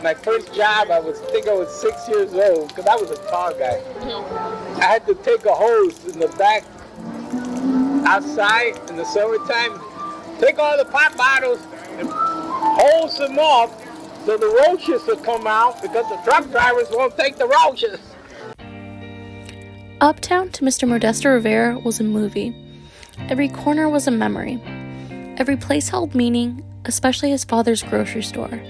my first job, I think I was 6 years old, because I was a tall guy. I had to take a hose in the back outside in the summertime, take all the pop bottles and hose them off so the roaches will come out, because the truck drivers won't take the roaches. Uptown to Mr. Modesto Rivera was a movie. Every corner was a memory. Every place held meaning, especially his father's grocery store.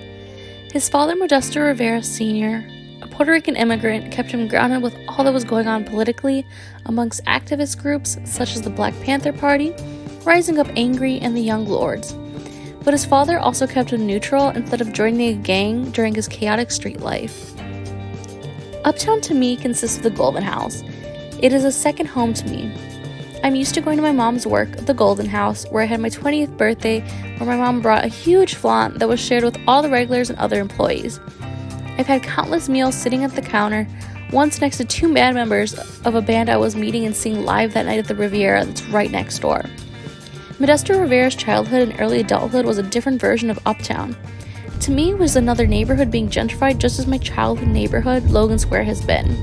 His father, Modesto Rivera Sr., a Puerto Rican immigrant, kept him grounded with all that was going on politically amongst activist groups such as the Black Panther Party, Rising Up Angry, and the Young Lords. But his father also kept him neutral instead of joining a gang during his chaotic street life. Uptown to me consists of the Golden House. It is a second home to me. I'm used to going to my mom's work, the Golden House, where I had my 20th birthday, where my mom brought a huge flan that was shared with all the regulars and other employees. I've had countless meals sitting at the counter, once next to two band members of a band I was meeting and seeing live that night at the Riviera that's right next door. Modesto Rivera's childhood and early adulthood was a different version of Uptown. To me, it was another neighborhood being gentrified just as my childhood neighborhood, Logan Square, has been.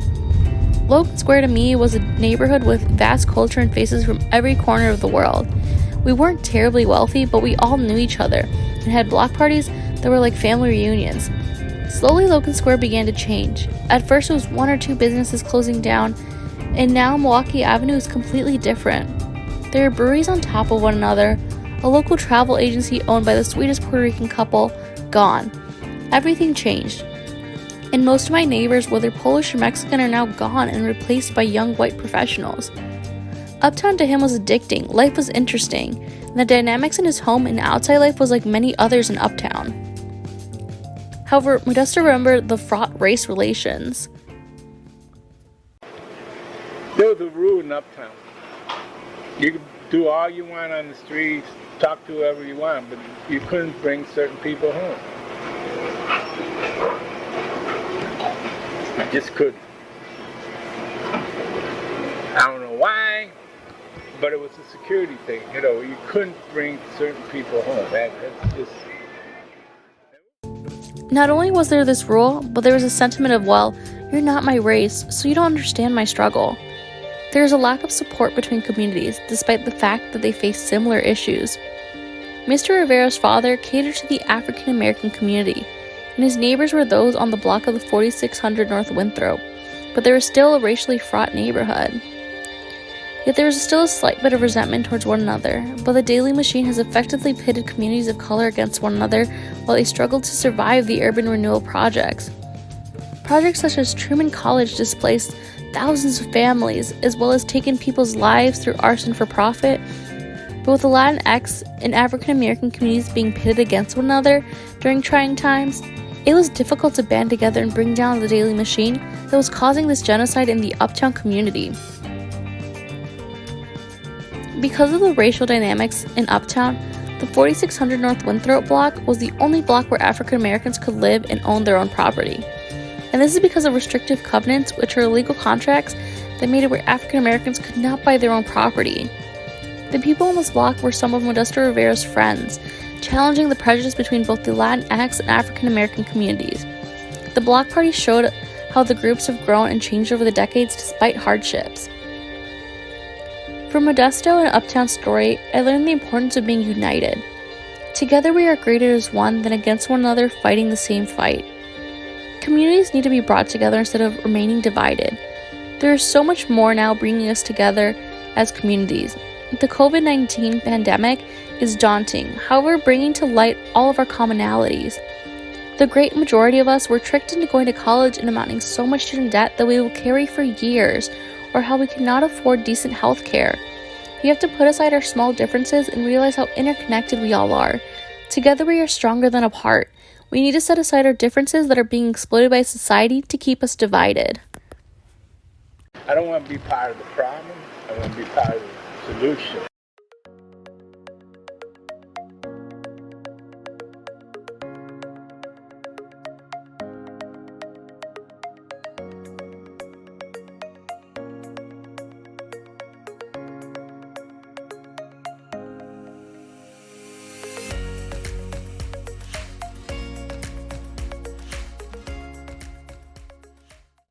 Logan Square to me was a neighborhood with vast culture and faces from every corner of the world. We weren't terribly wealthy, but we all knew each other and had block parties that were like family reunions. Slowly, Logan Square began to change. At first, it was one or two businesses closing down, and now Milwaukee Avenue is completely different. There are breweries on top of one another, a local travel agency owned by the sweetest Puerto Rican couple, gone. Everything changed. And most of my neighbors, whether Polish or Mexican, are now gone and replaced by young white professionals. Uptown to him was addicting, life was interesting, and the dynamics in his home and outside life was like many others in Uptown. However, Modesto remembered the fraught race relations. There was a rule in Uptown. You could do all you want on the streets, talk to whoever you want, but you couldn't bring certain people home. I just couldn't. I don't know why, but it was a security thing. You couldn't bring certain people home. That's just... Not only was there this rule, but there was a sentiment of, well, you're not my race, so you don't understand my struggle. There is a lack of support between communities, despite the fact that they face similar issues. Mr. Rivera's father catered to the African American community, and his neighbors were those on the block of the 4600 North Winthrop, but there was still a racially fraught neighborhood. Yet there was still a slight bit of resentment towards one another, but the Daily Machine has effectively pitted communities of color against one another while they struggled to survive the urban renewal projects. Projects such as Truman College displaced thousands of families, as well as taken people's lives through arson for profit. But with the Latinx and African American communities being pitted against one another during trying times, it was difficult to band together and bring down the Daily Machine that was causing this genocide in the Uptown community. Because of the racial dynamics in Uptown, the 4600 North Winthrop block was the only block where African Americans could live and own their own property. And this is because of restrictive covenants, which are illegal contracts that made it where African Americans could not buy their own property. The people on this block were some of Modesto Rivera's friends, challenging the prejudice between both the Latinx and African American communities. The block party showed how the groups have grown and changed over the decades despite hardships. From Modesto and Uptown's story, I learned the importance of being united. Together we are greater as one than against one another fighting the same fight. Communities need to be brought together instead of remaining divided. There is so much more now bringing us together as communities. The COVID-19 pandemic is daunting, however, bringing to light all of our commonalities. The great majority of us were tricked into going to college and amounting so much student debt that we will carry for years, or how we cannot afford decent health care. We have to put aside our small differences and realize how interconnected we all are. Together we are stronger than apart. We need to set aside our differences that are being exploited by society to keep us divided. I don't want to be part of the problem. I want to be part of the solution.